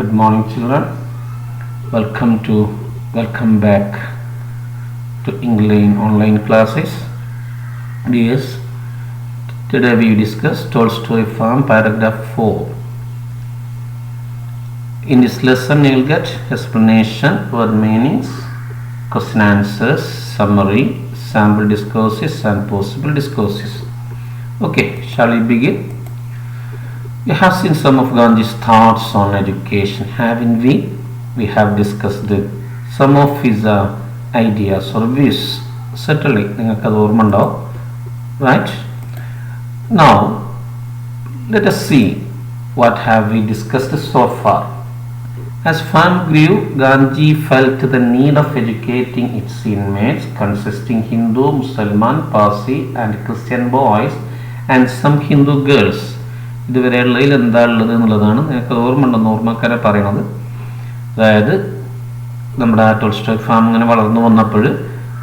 Good morning, children. Welcome back to Eng-lane online classes. Yes, today we discuss Tolstoy farm paragraph 4. In this lesson, you will get explanation, word meanings, question answers, summary, sample discourses, and possible discourses. Okay, shall we begin? We have seen some of Gandhi's thoughts on education, haven't we? We have discussed some of his ideas or views. Certainly, right? Now, let us see what have we discussed so far. As farm grew, Gandhi felt the need of educating its inmates, consisting Hindu, Muslim, Parsi, and Christian boys, and some Hindu girls. ഇതുവരെയുള്ളതിൽ എന്താ ഉള്ളത് എന്നുള്ളതാണ് നിങ്ങൾക്ക് ഓർമ്മയുണ്ടെന്ന് ഓർമ്മക്കാരെ പറയണത്. അതായത് നമ്മുടെ Tolstoy farm ഇങ്ങനെ വളർന്നു വന്നപ്പോൾ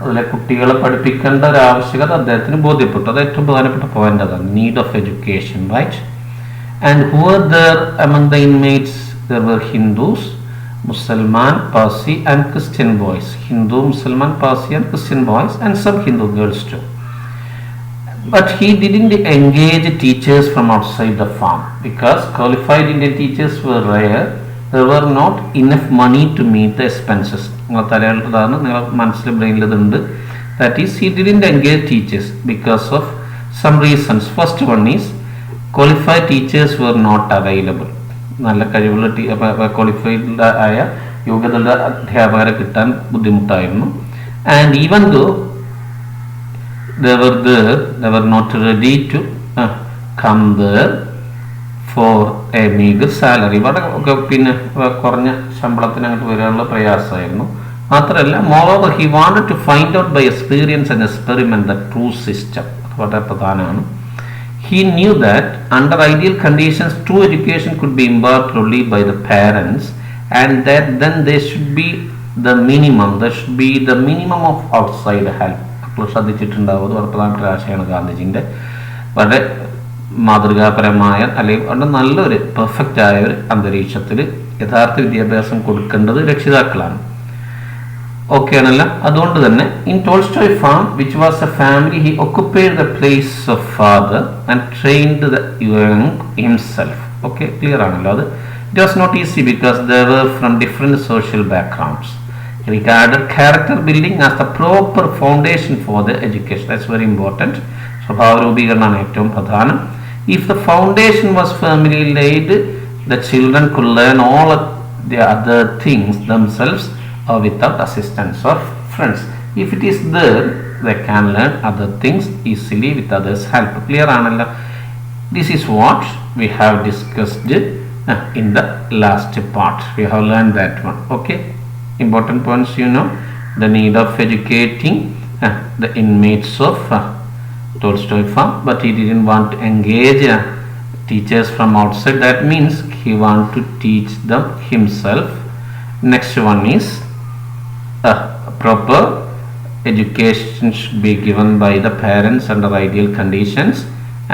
അതിലെ കുട്ടികളെ പഠിപ്പിക്കേണ്ട ഒരു ആവശ്യകത അദ്ദേഹത്തിന് ബോധ്യപ്പെട്ടു. അത് ഏറ്റവും പ്രധാനപ്പെട്ട പോയിന്റ് അതാണ്, need of education, right? And who are there among the inmates? There were Hindus, Musliman, Parsi, and Christian boys. Hindu, Musliman, Parsi, and Christian boys, and some Hindu girls too. But he didn't engage teachers from outside the farm because qualified Indian teachers were rare. There were not enough money to meet the expenses. That is, he didn't engage teachers because of some reasons. First one is qualified teachers were not available. നല്ല കഴിവുള്ള qualified ആയ യോഗ്യതയുള്ള അധ്യാപകരെ കിട്ടാൻ ബുദ്ധിമുട്ടായിരുന്നു. And even though they were not ready to come there for a meager salary. വളരെ പിന്നെ കുറഞ്ഞ ശമ്പളത്തിന് അങ്ങോട്ട് വരാനുള്ള പ്രയാസമായിരുന്നു. മാത്രമല്ല, moreover he wanted to find out by experience and experiment the true system. വളരെ പ്രധാനമാണ്. He knew that under ideal conditions true education could be imparted only by the parents, and that then there should be the minimum of outside help. ശ്രദ്ധിച്ചിട്ടുണ്ടാവുന്നത് വളരെ പ്രധാനപ്പെട്ട ആശയമാണ് ഗാന്ധിജിൻ്റെ. വളരെ മാതൃകാപരമായ അല്ലെങ്കിൽ വളരെ നല്ലൊരു പെർഫെക്റ്റ് ആയ ഒരു അന്തരീക്ഷത്തിൽ യഥാർത്ഥ വിദ്യാഭ്യാസം കൊടുക്കേണ്ടത് രക്ഷിതാക്കളാണ്. ഓക്കെ ആണല്ല. അതുകൊണ്ട് തന്നെ in Tolstoy farm which was a family he occupied the place of father and trained the young himself. Okay, clear ആണല്ലോ അത്. It was not easy because they were from different social backgrounds. Regarded character building as the proper foundation for the education. That's very important. സ്വഭാവരൂപീകരണമാണ് ഏറ്റവും പ്രധാനം. If the foundation was firmly laid, the children could learn all of the other things themselves or without assistance of friends. If it is there, they can learn other things easily with others' help. Clear ആണല്ലോ? This is what we have discussed in the last part. We have learned that one. Okay. Important points, the need of educating the inmates of Tolstoy farm, but he didn't want to engage teachers from outside. That means he wanted to teach them himself. Next one is proper education should be given by the parents under ideal conditions,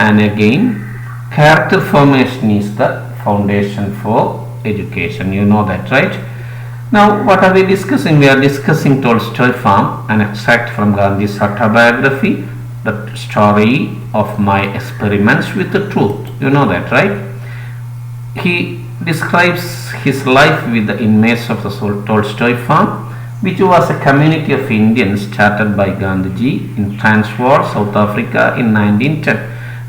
and again character formation is the foundation for education. You know that, right? Now, what are we discussing? We are discussing Tolstoy farm, an extract from Gandhi's autobiography, the story of my experiments with the truth. You know that, right? He describes his life with the inmates of the Tolstoy farm, which was a community of Indians started by Gandhiji in Transvaal, South Africa in 1910.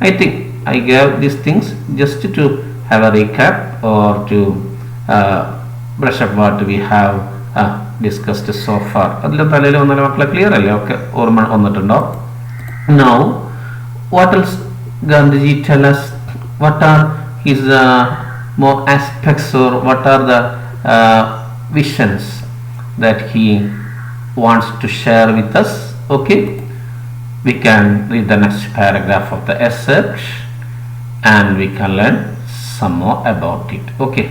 I think I gave these things just to have a recap or to brush up what we have discussed so far. അതിൽ തലയിൽ വന്നാലും മക്കളെ clear അല്ലേ? Okay, ഓർമ്മ വന്നിട്ടുണ്ടോ? Now, what else Gandhiji tell us? What are his more aspects, or what are the visions that he wants to share with us? Okay, we can read the next paragraph of the essay and we can learn some more about it. Okay,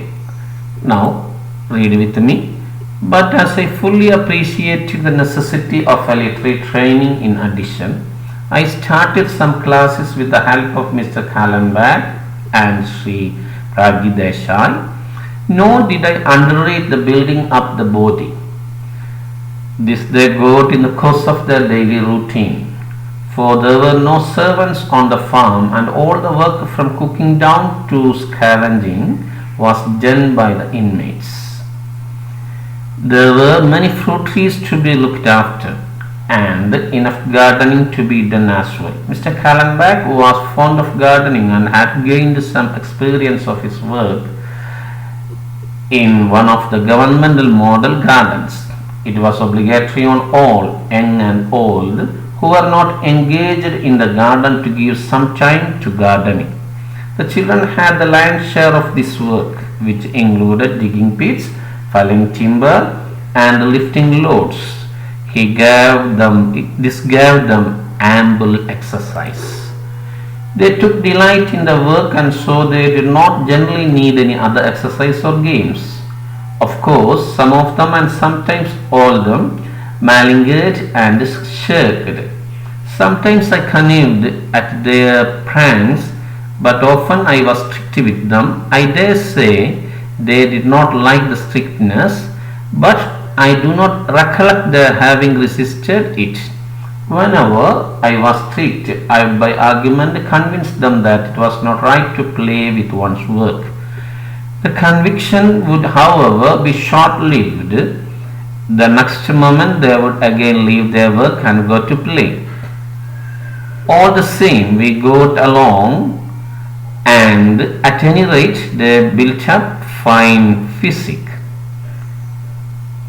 now read with me. But as I fully appreciated the necessity of a literary training in addition, I started some classes with the help of Mr. Kallenbach and Sri Ragi Desai. Nor did I underrate the building up the body. This they got in the course of their daily routine, for there were no servants on the farm, and all the work from cooking down to scavenging was done by the inmates. There were many fruit trees to be looked after, and enough gardening to be done as well. Mr. Kallenbach was fond of gardening and had gained some experience of his work in one of the governmental model gardens. It was obligatory on all, young and old, who were not engaged in the garden to give some time to gardening. The children had the lion's share of this work, which included digging pits, felling timber, and lifting loads. This gave them ample exercise. They took delight in the work, and so they did not generally need any other exercise or games. Of course, some of them, and sometimes all of them, malingered and shirked. Sometimes I connived at their pranks, but often I was strict with them. I dare say they did not like the strictness, but I do not recollect their having resisted it. Whenever I was strict, I by argument convinced them that it was not right to play with one's work. The conviction would, however, be short-lived. The next moment they would again leave their work and go to play. All the same, we got along, and at any rate they built up fine physique.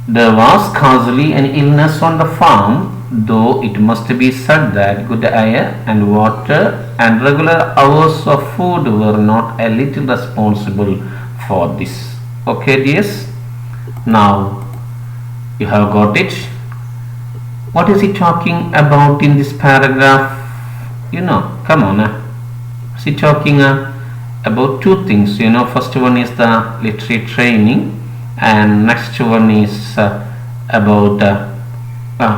There was scarcely any illness on the farm, though it must be said that good air and water and regular hours of food were not a little responsible for this. Okay, dears? Now you have got it. What is he talking about in this paragraph? Come on. Is he talking about two things? First one is the literary training, and next one is about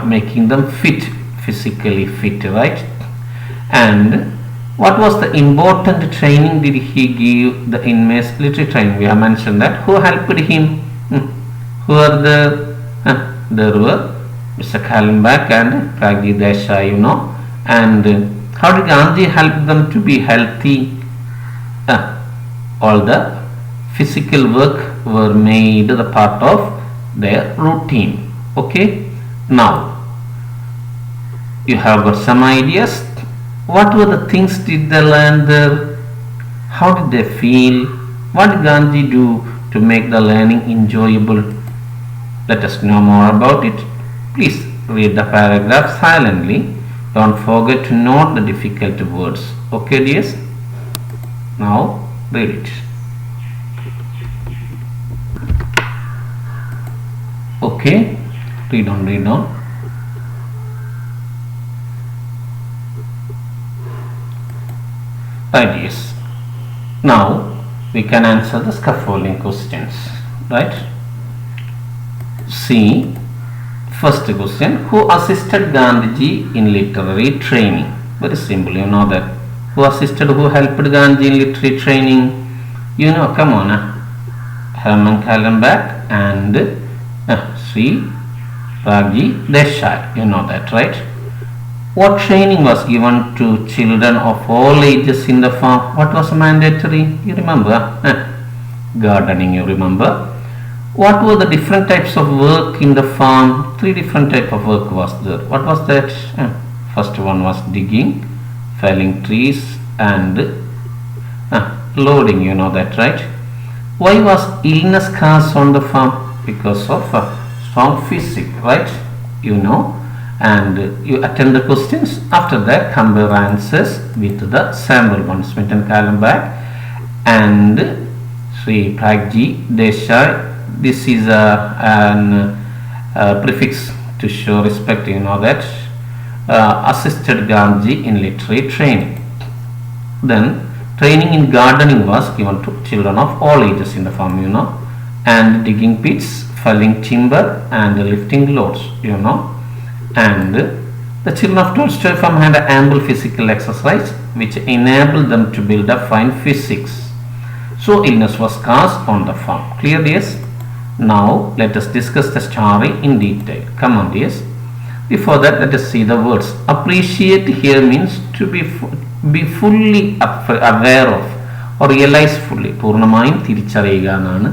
making them fit, physically fit, right? And what was the important training did he give the inmates? Literary training, we have mentioned that. Who helped him? Who are there were Mr. Kallenbach and Pragji Desai, and how did Gandhi help them to be healthy? All the physical work were made the part of their routine. Okay, now you have got some ideas. What were the things did they learn there? How did they feel? What did Gandhi do to make the learning enjoyable? Let us know more about it. Please read the paragraph silently. Don't forget to note the difficult words. Okay, dears? Now read it. Okay, read on. Right, yes. Now we can answer the scaffolding questions, right? See, first question: who assisted Gandhiji in literary training? Very simple, you know that. Who helped Gandhi in literary training? Come on, Herman Kallenbach and Sri Pragji Desai. You know that, right? What training was given to children of all ages in the farm? What was mandatory? You remember? Gardening, you remember? What were the different types of work in the farm? 3 different types of work was there. What was that? First one was digging, felling trees, and loading, you know that, right? Why was illness caused on the farm? Because of strong physique, right? And you attend the questions. After that, compare answers with the sample ones. Smith and Kallenbach and Sri Pragji Desai. This is an prefix to show respect, you know that. Assisted Gandhi in literary training. Then training in gardening was given to children of all ages in the farm, and digging pits, felling timber, and lifting loads, and the children of Tolstoy farm had ample physical exercise which enabled them to build up fine physiques. So illness was caused on the farm. Clear, dears? Now let us discuss the story in detail. Come on, dears. Before that, let us see the words. Appreciate here means to be fully aware of or realize fully. പൂർണ്ണമായും തിരിച്ചറിയുക എന്നാണ്.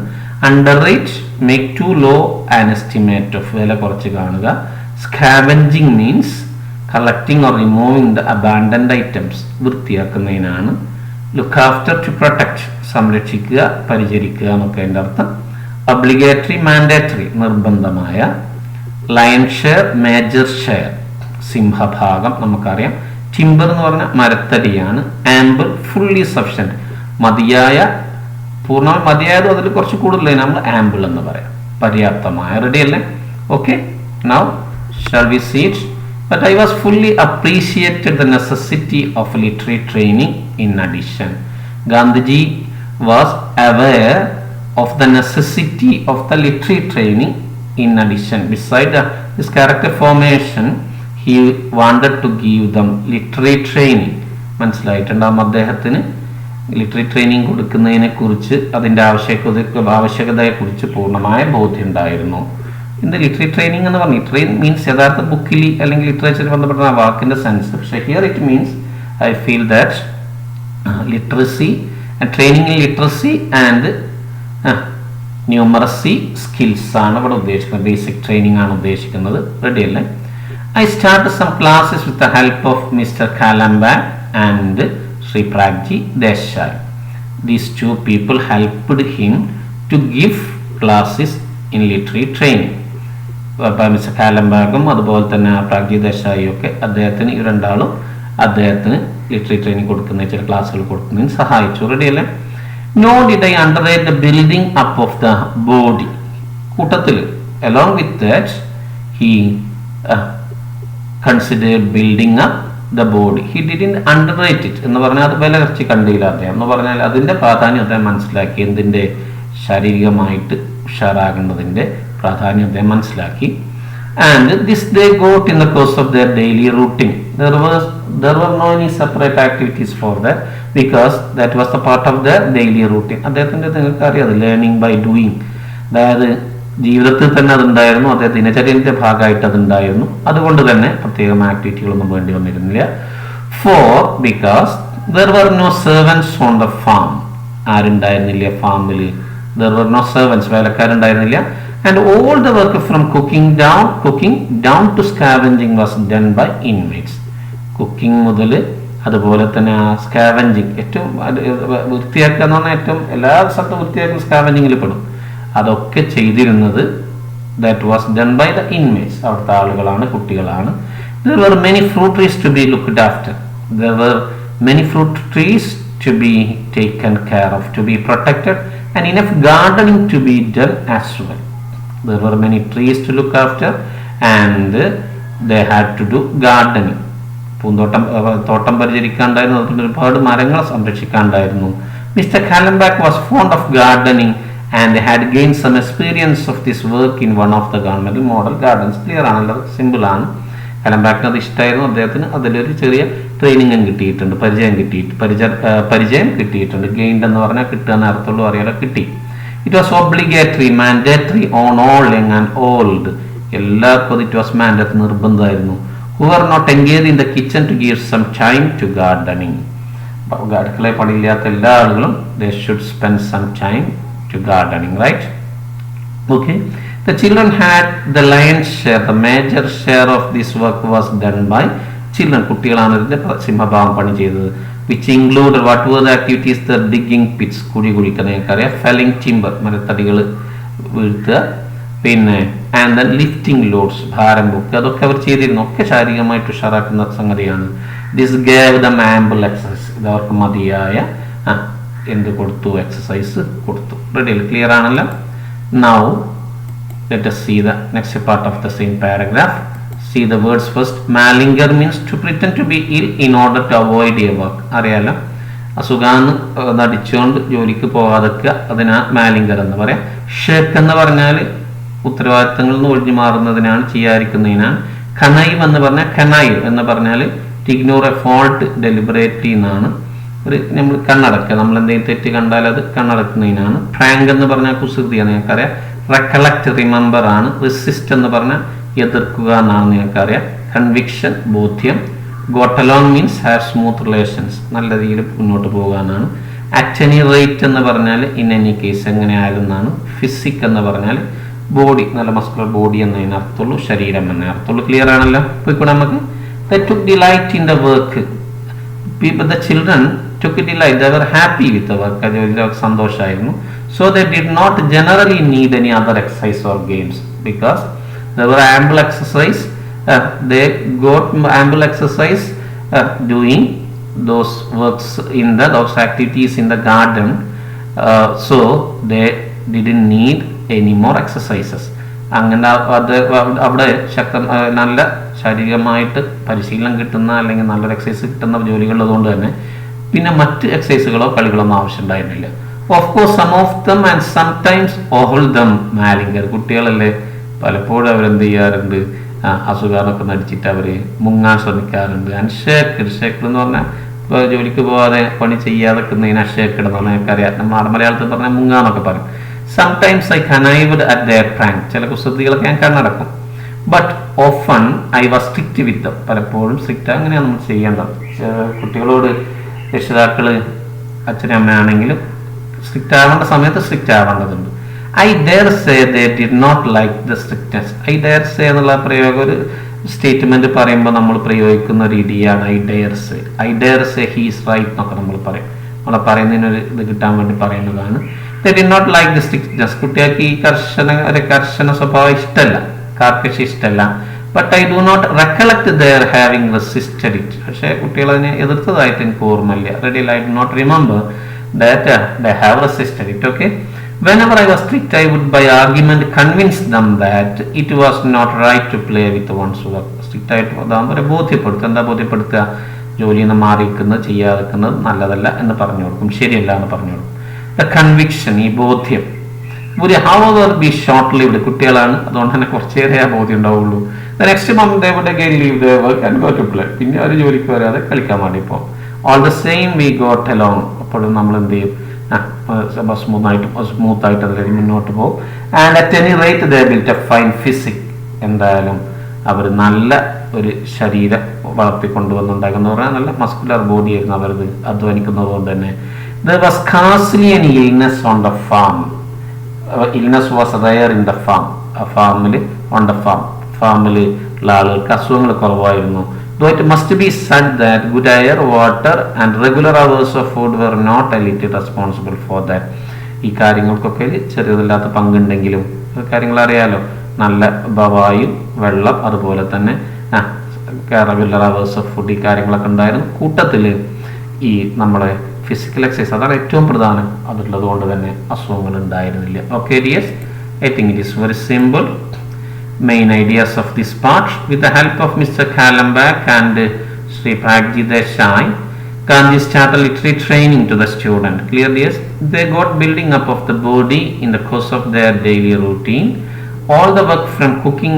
Underrate, make too low an estimate of, വില കുറച്ച് കാണുക. Scavenging means collecting or removing the abandoned items, വൃത്തിയാക്കുന്നതിനാണ്. Look after, to protect, സംരക്ഷിക്കുക, പരിചരിക്കുക എന്നൊക്കെ അതിൻ്റെ അർത്ഥം. Obligatory, mandatory, നിർബന്ധമായ. Lion share, major share, സിംഹഭാഗം നമുക്കറിയാം. ടിമ്പർ എന്ന് പറഞ്ഞാൽ മരത്തടിയാണ്. ആംബിൾ, ഫുള്ളി സഫിഷ്യൻറ്റ്, മതിയായ, പൂർണ്ണമായി മതിയായതും അതിൽ കുറച്ച് കൂടുതലായി നമ്മൾ ആംബിൾ എന്ന് പറയാം, പര്യാപ്തമായ. റെഡി അല്ലേ? Okay, now shall we see it. But I was fully appreciated the necessity of literary training in addition. Gandhiji was aware of the necessity of the literary training in addition. Beside this character formation, he wanted to give them literary training. മനസ്സിലായിട്ടുണ്ടാകും അദ്ദേഹത്തിന് literary training കൊടുക്കുന്നതിനെ കുറിച്ച്, അതിൻ്റെ ആവശ്യകതയെക്കുറിച്ച് പൂർണ്ണമായ ബോധ്യം ഉണ്ടായിരുന്നു. ഇന്ന് literary training എന്ന് പറഞ്ഞാൽ literary means യഥാർത്ഥ ബുക്കിൽ അല്ലെങ്കിൽ ലിറ്ററേച്ചർ ബന്ധപ്പെട്ട ആ വാക്കിൻ്റെ സെൻസ്. പക്ഷേ here it means I feel that literacy, training in literacy and numeracy skills ആണ് ഇവിടെ ഉദ്ദേശിക്കുന്നത്. ബേസിക് ട്രെയിനിങ് ആണ് ഉദ്ദേശിക്കുന്നത്. റെഡി അല്ലേ? I start some classes with the help of mister Kallenbach and Shri Pragji Desai. These two people helped him to give classes in literary training. Mister കാലംബാഗും അതുപോലെ തന്നെ പ്രാഗ്ജി ദേശായിയും ഒക്കെ അദ്ദേഹത്തിന്, ഈ രണ്ടാളും അദ്ദേഹത്തിന് ലിറ്റററി ട്രെയിനിങ് കൊടുക്കുന്ന ചില ക്ലാസ്സുകൾ കൊടുക്കുന്നതിന് സഹായിച്ചു. റെഡി അല്ലേ? Nor did I underrate the building up of the body. കൂട്ടത്തിൽ along with that he considered building up the body. He didn't underrate it എന്ന് പറഞ്ഞാൽ അത് വില കുറച്ച് കണ്ടില്ല അദ്ദേഹം എന്ന് പറഞ്ഞാൽ അതിൻ്റെ പ്രാധാന്യം അദ്ദേഹം മനസ്സിലാക്കി. എന്തിൻ്റെ? ശാരീരികമായിട്ട് ഉഷാറാകേണ്ടതിൻ്റെ പ്രാധാന്യം അദ്ദേഹം മനസ്സിലാക്കി. And this they got in the course of their daily routine. There were no any separate activities for that, because that was the part of their daily routine. അദ്ദേഹത്തിൻ്റെ നിങ്ങൾക്കറിയാം, ലേണിംഗ് ബൈ ഡൂയിങ്, അതായത് ജീവിതത്തിൽ തന്നെ അതുണ്ടായിരുന്നു, അദ്ദേഹം ദിനചര്യൻ്റെ ഭാഗമായിട്ട് അതുണ്ടായിരുന്നു. അതുകൊണ്ട് തന്നെ പ്രത്യേകം ആക്ടിവിറ്റികളൊന്നും വേണ്ടി വന്നിരുന്നില്ല. Because there were no servants on the farm. ആരുണ്ടായിരുന്നില്ല ഫാമിൽ? There were no servants, വേലക്കാരുണ്ടായിരുന്നില്ല. And all the work from cooking down to scavenging was done by inmates. Cooking മുതൽ അതുപോലെ തന്നെ സ്കാവെഞ്ചിങ്, ഏറ്റവും വൃത്തിയാക്കുക എന്ന് പറഞ്ഞാൽ ഏറ്റവും എല്ലാ സ്ഥലത്തും വൃത്തിയാക്കുന്ന സ്കാവെഞ്ചിങ്ങിൽ പെടും. അതൊക്കെ ചെയ്തിരുന്നത് that was done by the inmates, അവിടുത്തെ ആളുകളാണ്, കുട്ടികളാണ്. There were many fruit trees to be looked after. There were many fruit trees to be taken care of, to be protected, and enough gardening to be done as well. There were many trees to look after and they had to do gardening. തോട്ടം പരിചരിക്കാണ്ടായിരുന്നു, അതുകൊണ്ട് ഒരുപാട് മരങ്ങളെ സംരക്ഷിക്കാണ്ടായിരുന്നു. Mister Kallenbach was fond of gardening and had gain some experience of this work in one of the government model gardens. Clear ആണല്ലോ, simple ആണ്. കാലംബാക്കിന് അത് ഇഷ്ടമായിരുന്നു. അദ്ദേഹത്തിന് അതിലൊരു ചെറിയ ട്രെയിനിങ്ങും കിട്ടിയിട്ടുണ്ട്, പരിചയം കിട്ടിയിട്ടുണ്ട്. ഗെയിൻഡ് എന്ന് പറഞ്ഞാൽ കിട്ടുക എന്ന് അർത്ഥമുള്ളൂ, അറിയാലോ, കിട്ടി. It was obligatory, mandatory on all young and old. എല്ലാവർക്കും it was mandatory, നിർബന്ധമായിരുന്നു. Who were not engaged in the kitchen to give some time to gardening. അടുക്കളയിൽ പണിയില്ലാത്ത എല്ലാ ആളുകളും they should spend some time to gardening, right? Okay. The children had the lion's share. The major share of this work was done by children. കുട്ടികളാണ് ഇതിന്റെ സിംഹഭാഗം പണി ചെയ്തത്. Which included what were the activities? The digging pits, കുഴി കുഴിക്കുന്ന നിങ്ങൾക്കറിയാം, felling timber, മരത്തടികൾ വീഴ്ത്തുക, പിന്നെ and then lifting loads, ഭാരം പൊക്കുക, അതൊക്കെ അവർ ചെയ്തിരുന്നു. ഒക്കെ ശാരീരികമായിട്ട് ഉഷാറാക്കുന്ന സംഗതിയാണ്. This gave them ample exercise. ഇത് അവർക്ക് മതിയായ എന്ത് കൊടുത്തു? എക്സസൈസ് കൊടുത്തു. റെഡി? ക്ലിയർ ആണല്ലോ? Now let us see the next part of the same paragraph. See the words first. Malinger means to pretend to be ill in order to avoid a work. അറിയാലോ, അസുഖാന്ന് നടിച്ചുകൊണ്ട് ജോലിക്ക് പോകാതൊക്കെ, അതിനാ മാലിംഗർ എന്ന് പറയാം. Shake എന്ന് പറഞ്ഞാൽ ഉത്തരവാദിത്തങ്ങളിൽ നിന്ന് ഒഴിഞ്ഞു മാറുന്നതിനാണ്, ചെയ്യാതിരിക്കുന്നതിനാണ്. കനൈവ് എന്ന് പറഞ്ഞാൽ, കനൈവ് എന്ന് പറഞ്ഞാൽ ഇഗ്നോർ എ ഫോൾട്ട് ഡെലിബറേറ്റ്ലി എന്നാണ്. ഒരു നമ്മൾ കണ്ണടക്കുക, നമ്മൾ എന്തെങ്കിലും തെറ്റ് കണ്ടാൽ അത് കണ്ണടക്കുന്നതിനാണ്. പ്രാങ്ക് എന്ന് പറഞ്ഞാൽ കുസൃതിയാണ്, നിങ്ങൾക്കറിയാം. റെക്കലക്ട്, റിമെമ്പർ ആണ്. റെസിസ്റ്റ് എന്ന് പറഞ്ഞാൽ എതിർക്കുക എന്നാണ് നിങ്ങൾക്കറിയാം. കൺവിക്ഷൻ, ബോധ്യം. Got along means have smooth relations, നല്ല രീതിയിൽ മുന്നോട്ട് പോകാനാണ്. അറ്റ് എനി റേറ്റ് എന്ന് പറഞ്ഞാൽ ഇൻ എനി കേസ്, എങ്ങനെ ആയാലും എന്നാണ്. ഫിസിക് എന്ന് പറഞ്ഞാൽ ബോഡി, നല്ല മസ്കുലർ ബോഡി എന്നതിന് അർത്ഥമുള്ളൂ, ശരീരം എന്നേ അർത്ഥമുള്ളൂ. ക്ലിയർ ആണല്ലോ? ഇപ്പോൾ നമുക്ക് they took delight in the work. The children took delight, they were happy with the work, അവർക്ക് സന്തോഷമായിരുന്നു. So they did not generally need any other exercise or games because there were ample exercise. They got ample exercise doing those works in those activities in the garden. So they didn't need any more exercises. അങ്ങനെ അത് അവിടെ നല്ല ശാരീരികമായിട്ട് പരിശീലനം കിട്ടുന്ന അല്ലെങ്കിൽ നല്ലൊരു exercise കിട്ടുന്ന ജോലികളുള്ളതുകൊണ്ട് തന്നെ പിന്നെ മറ്റ് എക്സസൈസുകളോ കളികളൊന്നും ആവശ്യമുണ്ടായിരുന്നില്ല. Of course some of them and sometimes all them malinger, കുട്ടികളല്ലേ, പലപ്പോഴും അവരെന്ത് ചെയ്യാറുണ്ട്, അസുഖമൊക്കെ നടിച്ചിട്ട് അവർ മുങ്ങാൻ ശ്രമിക്കാറുണ്ട്. ആൻഡ് ഷേക്കഡ് എന്ന് പറഞ്ഞാൽ ഇപ്പോൾ ജോലിക്ക് പോകാതെ പണി ചെയ്യാതെ നിൽക്കുന്നതിന് അഷേക്കഡ് എന്ന് പറഞ്ഞാൽ എനിക്കറിയാം, നമ്മൾ മലയാളത്തിൽ പറഞ്ഞാൽ മുങ്ങാന്നൊക്കെ പറയും. Sometimes I connived at their prank, ചില കുസൃതികളൊക്കെ ഞാൻ കണ്ണടക്കും. But often I was strict with them, പലപ്പോഴും സ്ട്രിക്റ്റ്. അങ്ങനെയാണ് നമ്മൾ ചെയ്യേണ്ടത്. കുട്ടികളോട് രക്ഷിതാക്കൾ അച്ഛനും അമ്മയാണെങ്കിലും സ്ട്രിക്റ്റ് ആവേണ്ട സമയത്ത് സ്ട്രിക്റ്റ് ആവേണ്ടതുണ്ട്. I dare say they did not like the strictness. I dare say എന്നുള്ള പ്രയോഗം ഒരു സ്റ്റേറ്റ്മെന്റ് പറയുമ്പോൾ നമ്മൾ പ്രയോഗിക്കുന്ന ഒരു രീതിയാണ് I dare say. I dare say he's right എന്നൊക്കെ നമ്മൾ പറയും. നമ്മളെ പറയുന്നതിനൊരു ഇത് കിട്ടാൻ വേണ്ടി പറയുന്നതാണ്. They did not like the strictness. കുട്ടികൾക്ക് ഈ കർശന സ്വഭാവം ഇഷ്ടമല്ല, കാർക്കശ ഇഷ്ടമല്ല. But I do not recollect their having resisted it. പക്ഷേ കുട്ടികൾ അതിനെ എതിർത്തതായിട്ട് എനിക്ക് ഓർമ്മയില്ല. Ready I do not remember that they have resisted it. Okay. Whenever I was strict, I would by argument convince them that it was not right to play with one's work. Strict ആയിട്ട് അതാകുമ്പോൾ ബോധ്യപ്പെടുത്തുക. എന്താ ബോധ്യപ്പെടുത്തുക? ജോലിയിൽ നിന്ന് മാറിയിരിക്കുന്നത്, ചെയ്യാതിരിക്കുന്നത് നല്ലതല്ല എന്ന് പറഞ്ഞു കൊടുക്കും, ശരിയല്ല എന്ന് പറഞ്ഞു കൊടുക്കും. ദ കൺവിക്ഷൻ, ഈ ബോധ്യം. ഒരു ഹൗവർ ബി ഷോർട്ട് ലിവ്ഡ്, കുട്ടികളാണ്, അതുകൊണ്ട് തന്നെ കുറച്ചേറെ ആ ബോധ്യം ഉണ്ടാവുള്ളൂ. The next month they would again leave the work and go to play. പിന്നെ അവർ ജോലിക്ക് വരാതെ കളിക്കാൻ വേണ്ടി പോകും. All the same we got along. അപ്പോഴും നമ്മൾ എന്ത് ചെയ്യും? സ്മൂത്തായിട്ട് അതിൽ മുന്നോട്ട് പോകും. And at any rate they built a fine physique. എന്തായാലും അവർ നല്ല ഒരു ശരീരം വളർത്തിക്കൊണ്ടുവന്നുണ്ടാക്കുന്ന പറഞ്ഞാൽ നല്ല മസ്കുലർ ബോഡി ആയിരുന്നു അവരത് അധ്വാനിക്കുന്നത് കൊണ്ട് തന്നെ. There was scarcely any illness on the farm. Illness was rare in the farm. ഫാമിൽ ഉള്ള ആളുകൾക്ക് അസുഖങ്ങൾ കുറവായിരുന്നു. Though it must be said that good air, water and regular hours of food were not a little responsible for that. ഈ കാര്യങ്ങൾക്കൊക്കെ ചെറിയതില്ലാത്ത പങ്കുണ്ടെങ്കിലും കാര്യങ്ങൾ അറിയാലോ. നല്ല വായു, വെള്ളം, അതുപോലെ തന്നെ റെഗുലർ അവേഴ്സ് ഓഫ് ഫുഡ്, ഈ കാര്യങ്ങളൊക്കെ ഉണ്ടായിരുന്നു. കൂട്ടത്തിൽ ഈ നമ്മുടെ ഫിസിക്കൽ എക്സസൈസ്, അതാണ് ഏറ്റവും പ്രധാനം. അതുള്ളത് കൊണ്ട് തന്നെ അസുഖങ്ങൾ ഉണ്ടായിരുന്നില്ല. Okay dears, I think it is very simple. Main ideas of this part with the help of Mr. Kalambak and Sri Pragji Desai, Gandhi started literary training to the student. Clearly, yes, they got building up of the body in the course of their daily routine. All the work from cooking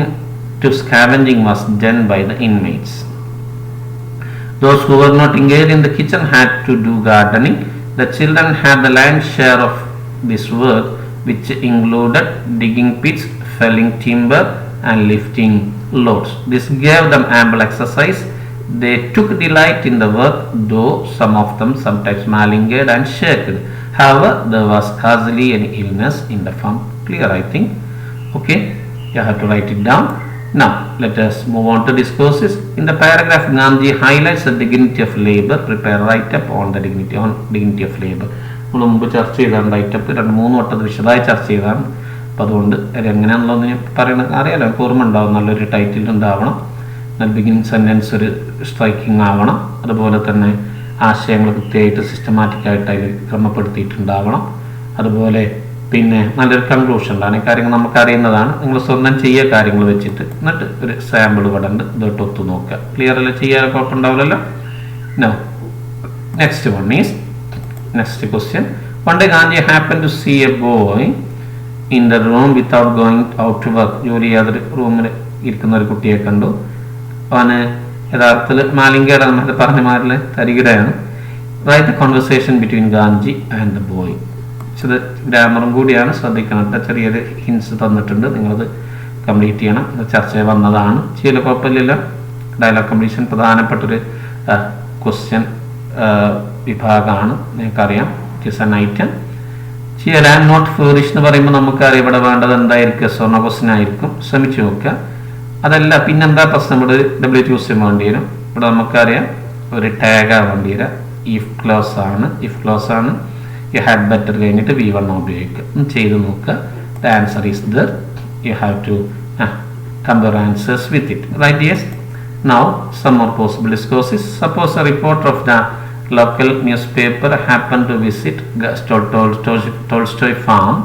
to scavenging was done by the inmates. Those who were not engaged in the kitchen had to do gardening. The children had the lion's share of this work, which included digging pits, felling timber and lifting loads. This gave them ample exercise. They took delight in the work, though some of them sometimes malingered and shirked. However, there was scarcely any illness in the farm. Clear, I think. Okay, you have to write it down. Now, let us move on to discourse this. In the paragraph, Gandhi highlights the dignity of labor. Prepare write-up on the dignity of labor. നമ്മൾ മുമ്പ് ചർച്ച ചെയ്താണ് writeup, 2-3 വട്ടം വിശദമായി ചർച്ച ചെയ്താണ്. അപ്പം അതുകൊണ്ട് എങ്ങനെയാണെന്നുള്ളത് പറയുന്നത് അറിയാലോ, എനിക്ക് ഓർമ്മ ഉണ്ടാവും. നല്ലൊരു ടൈറ്റിൽ ഉണ്ടാവണം, നല്ല ബിഗിനിങ് സെൻറ്റൻസ് ഒരു സ്ട്രൈക്കിംഗ് ആവണം, അതുപോലെ തന്നെ ആശയങ്ങൾ കൃത്യമായിട്ട് സിസ്റ്റമാറ്റിക്കായിട്ട് അതിൽ ക്രമപ്പെടുത്തിയിട്ടുണ്ടാവണം. അതുപോലെ പിന്നെ നല്ലൊരു കൺക്ലൂഷൻ ഉണ്ടാണ്. ഈ കാര്യങ്ങൾ നമുക്ക് അറിയുന്നതാണ്. നിങ്ങൾ സ്വന്തം ചെയ്യുക കാര്യങ്ങൾ വെച്ചിട്ട്, എന്നിട്ട് ഒരു സാമ്പിൾ ഇവിടെ ഉണ്ട്, ഇതോട്ട് ഒത്തു നോക്കുക. ക്ലിയർ അല്ല? ചെയ്യാൻ കുഴപ്പമുണ്ടാവില്ലല്ലോ. No, next one is next question. One day Gandhi happened to see a boy in the room without going out to work. ജോലി ചെയ്യാതെ റൂമിൽ ഇരിക്കുന്ന ഒരു കുട്ടിയെ കണ്ടു. അവന് യഥാർത്ഥത്തിൽ മാലിംഗയുടെ നമ്മൾ പറഞ്ഞ മാരിൽ തരികിടയാണ്. Right the conversation between Gandhi and the boy. ഇത് ഗ്രാമറും കൂടിയാണ്, ശ്രദ്ധിക്കണം. ചെറിയൊരു ഹിൻസ് തന്നിട്ടുണ്ട്, നിങ്ങളത് കംപ്ലീറ്റ് ചെയ്യണം. ചർച്ചയിൽ വന്നതാണ്, ചെയ്യൽ കുഴപ്പമില്ലല്ലോ. ഡയലോഗ് കംപ്ലീഷൻ പ്രധാനപ്പെട്ടൊരു ക്വസ്റ്റ്യൻ വിഭാഗമാണ്, നിങ്ങൾക്കറിയാം. It is N item. ചെയ്യൽ ഐ ആം നോട്ട് ഫൂറിഷ് എന്ന് പറയുമ്പോൾ നമുക്കറിയാം ഇവിടെ വേണ്ടത് എന്തായിരിക്കും, സ്വർണ്ണ ക്വസ്റ്റ്യൻ ആയിരിക്കും. ശ്രമിച്ചു നോക്കുക. അതല്ല പിന്നെന്താ പ്രശ്നം, ഇവിടെ WH വേണ്ടി വരും. ഇവിടെ നമുക്കറിയാം ഒരു ടാഗാ വേണ്ടി വരിക. ഇഫ് ക്ലോസ് ആണ്. യു ഹാഡ് ബെറ്റർ കഴിഞ്ഞിട്ട് V1 ഉപയോഗിക്കുക. ചെയ്ത് നോക്കുക. The answer is there. You have to compare answers with it. Right? Yes. Now some more possible discourses. Suppose a reporter of the local newspaper happened to visit Tolstoy farm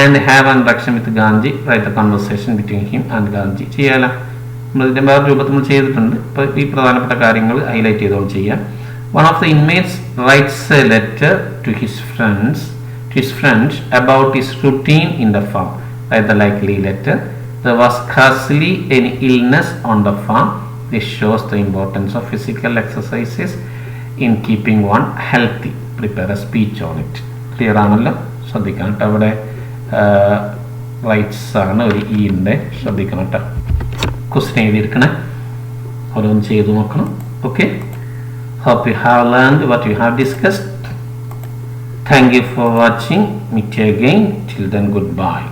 and have an interaction with Gandhi. Write the conversation between him and Gandhi. ചെയ്യാല നമ്മളിതിൻ്റെ വേറെ രൂപത്തിൽ നമ്മൾ ചെയ്തിട്ടുണ്ട്. ഇപ്പോൾ ഈ പ്രധാനപ്പെട്ട കാര്യങ്ങൾ highlight ചെയ്തുകൊണ്ട് ചെയ്യാം. One of the inmates writes a letter to his friends about his routine in the farm. Write the likely letter. There was scarcely any illness on the farm. This shows the importance of physical exercises in keeping one healthy. Prepare a speech on it. Clear ആണല്ലോ? ശ്രദ്ധിക്കണം കേട്ടോ. അവിടെ rights ആണ്, ഒരു E ഉണ്ട്, ശ്രദ്ധിക്കണം കേട്ടോ. Question എഴുതിയിരിക്കണേ, ഓരോന്ന് ചെയ്തു നോക്കണം. Okay. Hope you have learned what you have discussed. Thank you for watching. Meet you again. Till then, goodbye.